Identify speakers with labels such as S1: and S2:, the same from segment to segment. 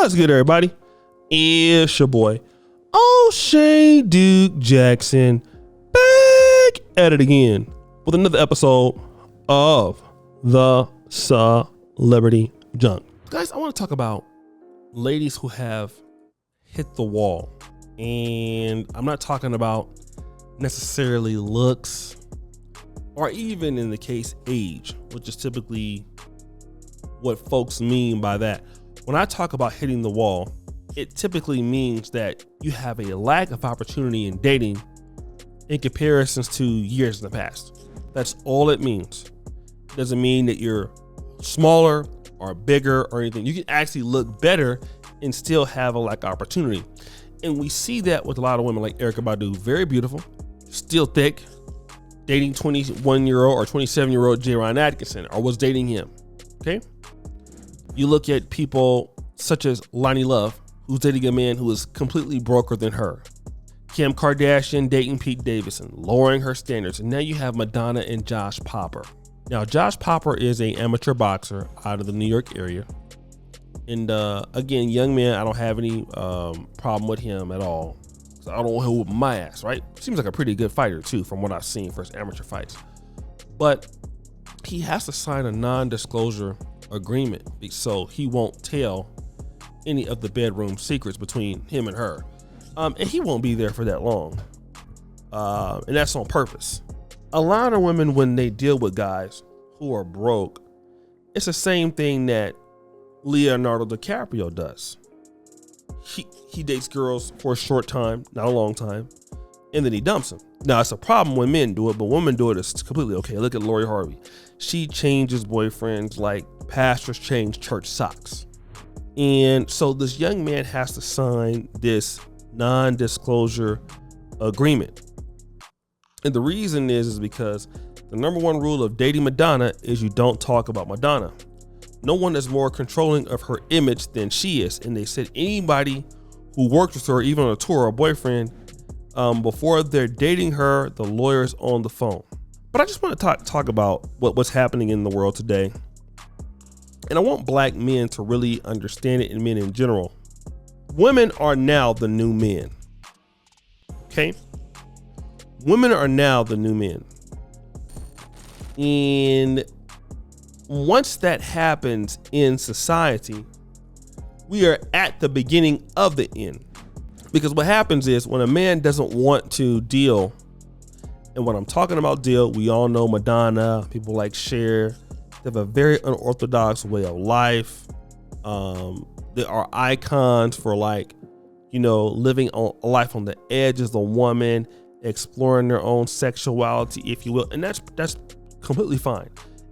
S1: What's good, everybody? It's your boy, O'Shea Duke Jackson, back at it again with another episode of the Celebrity Junk. Guys, I want to talk about ladies who have hit the wall. And I'm not talking about necessarily looks or even in the case age, which is typically what folks mean by that. When I talk about hitting the wall, it typically means that you have a lack of opportunity in dating in comparisons to years in the past. That's all it means. It doesn't mean that you're smaller or bigger or anything. You can actually look better and still have a lack of opportunity. And we see that with a lot of women like Erykah Badu, very beautiful, still thick, dating 21-year-old or 27-year-old J. Ron Atkinson, or was dating him, okay? You look at people such as Lonnie Love, who's dating a man who is completely broker than her. Kim Kardashian dating Pete Davidson, lowering her standards. And now you have Madonna and Josh Popper. Now, Josh Popper is an amateur boxer out of the New York area. And again, young man, I don't have any problem with him at all. I don't want him whoop my ass, right? Seems like a pretty good fighter too, from what I've seen for his amateur fights. But he has to sign a non-disclosure agreement, so he won't tell any of the bedroom secrets between him and her. And he won't be there for that long. And that's on purpose. A lot of women, when they deal with guys who are broke, it's the same thing that Leonardo DiCaprio does. He dates girls for a short time, not a long time, and then he dumps them. Now, it's a problem when men do it, but women do it, it's completely okay. Look at Lori Harvey. She changes boyfriends like pastors change church socks. And so this young man has to sign this non-disclosure agreement. And the reason is because the number one rule of dating Madonna is you don't talk about Madonna. No one is more controlling of her image than she is. And they said anybody who works with her, even on a tour or a boyfriend, before they're dating her, the lawyer's on the phone. But I just want to talk about what's happening in the world today. And I want black men to really understand it, and men in general. Women are now the new men. Okay? Women are now the new men. And once that happens in society, we are at the beginning of the end. Because what happens is when a man doesn't want to deal, and when I'm talking about deal, we all know Madonna, people like Cher, they have a very unorthodox way of life. They are icons for living a life on the edge as a woman, exploring their own sexuality, if you will. And that's completely fine.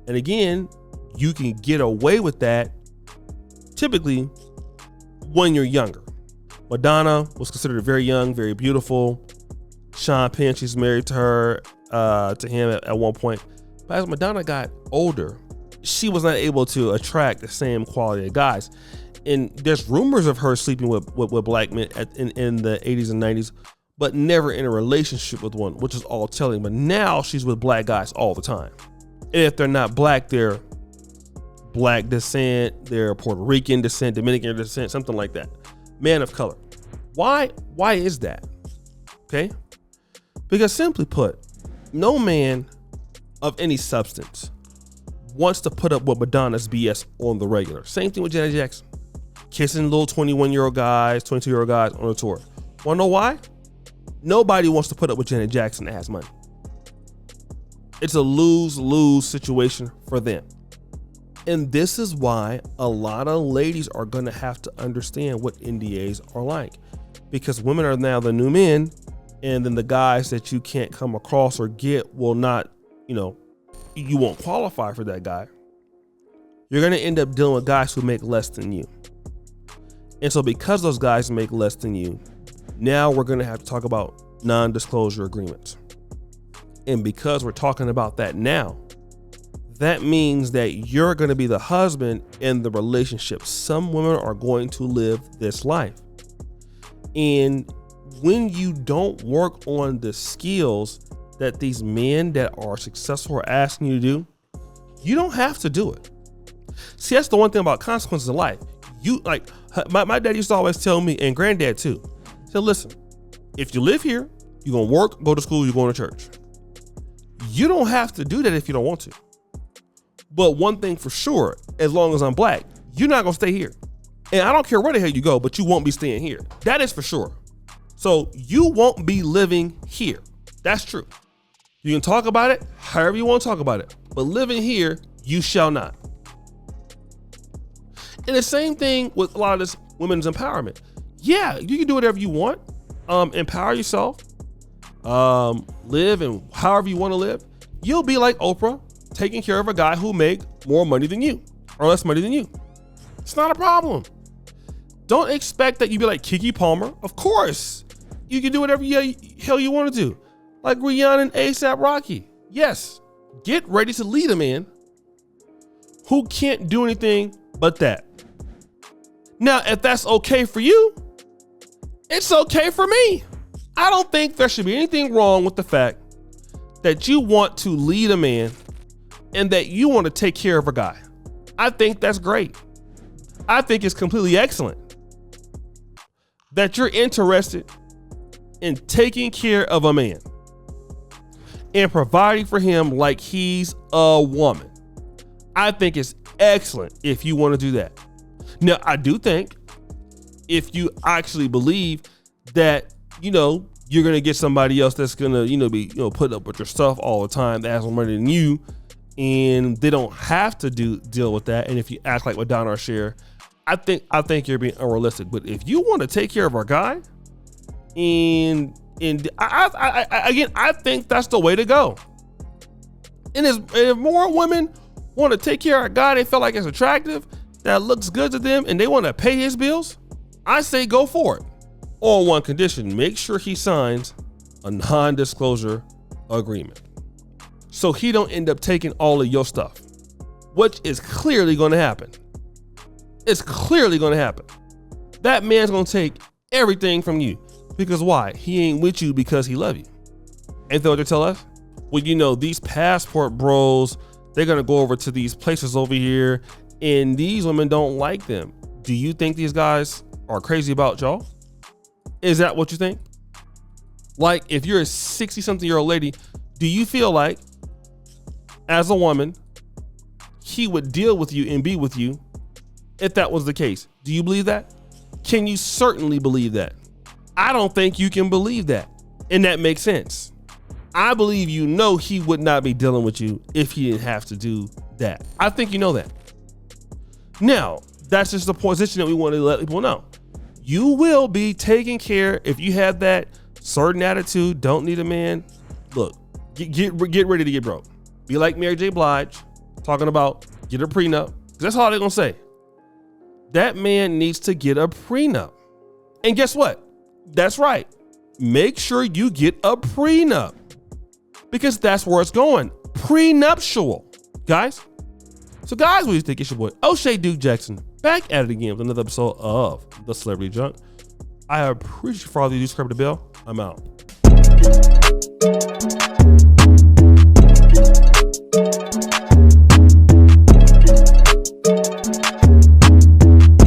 S1: And again, you can get away with that typically when you're younger. Madonna was considered very young, very beautiful. Sean Penn, she's married to her, to him at one point. But as Madonna got older, she was not able to attract the same quality of guys. And there's rumors of her sleeping with black men in the 80s and 90s, but never in a relationship with one, which is all telling. But now she's with black guys all the time. And if they're not black, they're black descent, they're Puerto Rican descent, Dominican descent, something like that. Man of color. Why is that? Okay? Because simply put, no man of any substance wants to put up with Madonna's BS on the regular. Same thing with Janet Jackson. Kissing little 21-year-old guys, 22-year-old guys on a tour. Want to know why? Nobody wants to put up with Janet Jackson that has money. It's a lose-lose situation for them. And this is why a lot of ladies are going to have to understand what NDAs are like. Because women are now the new men, and then the guys that you can't come across or get will not, you won't qualify for that guy. You're going to end up dealing with guys who make less than you. And so because those guys make less than you, now we're going to have to talk about non-disclosure agreements. And because we're talking about that now, that means that you're going to be the husband in the relationship. Some women are going to live this life. And when you don't work on the skills that these men that are successful are asking you to do, you don't have to do it. See, that's the one thing about consequences of life. You like my dad used to always tell me, and granddad too. He said, listen, if you live here, you're gonna work, go to school, you're going to church. You don't have to do that if you don't want to. But one thing for sure, as long as I'm black, you're not gonna stay here. And I don't care where the hell you go, but you won't be staying here. That is for sure. So you won't be living here. That's true. You can talk about it however you want to talk about it, but living here, you shall not. And the same thing with a lot of this women's empowerment. Yeah, you can do whatever you want. Empower yourself. Live and however you want to live. You'll be like Oprah, taking care of a guy who make more money than you or less money than you. It's not a problem. Don't expect that you be like Keke Palmer. Of course, you can do whatever hell you want to do. Like Rihanna and A$AP Rocky. Yes, get ready to lead a man who can't do anything but that. Now, if that's okay for you, it's okay for me. I don't think there should be anything wrong with the fact that you want to lead a man and that you want to take care of a guy. I think that's great. I think it's completely excellent that you're interested in taking care of a man and providing for him like he's a woman. I think it's excellent if you want to do that. Now, I do think if you actually believe that, you're going to get somebody else that's going to, be, put up with your stuff all the time, that has more money than you, and they don't have to deal with that. And if you act like Madonna or Cher, I think you're being unrealistic. But if you want to take care of our guy, and I think that's the way to go. And if more women want to take care of a guy they feel like is attractive, that looks good to them, and they want to pay his bills, I say go for it. On one condition: make sure he signs a non-disclosure agreement, so he don't end up taking all of your stuff, which is clearly going to happen. It's clearly going to happen. That man's going to take everything from you. Because why? He ain't with you because he love you. Ain't that what they tell us? Well, these passport bros, they're going to go over to these places over here, and these women don't like them. Do you think these guys are crazy about y'all? Is that what you think? Like, if you're a 60-something-year-old lady, do you feel like, as a woman, he would deal with you and be with you if that was the case? Do you believe that? Can you certainly believe that? I don't think you can believe that. And that makes sense. I believe he would not be dealing with you if he didn't have to do that. I think you know that. Now, that's just the position that we want to let people know. You will be taken care if you have that certain attitude, don't need a man. Look, get ready to get broke. Be like Mary J. Blige, talking about get a prenup. That's all they're going to say. That man needs to get a prenup. And guess what? That's right. Make sure you get a prenup, because that's where it's going. Prenuptial, guys. So guys, what do you think? It's your boy, O'Shea Duke Jackson, back at it again with another episode of The Celebrity Junk. I appreciate you for all of you. Subscribe to the bell. I'm out.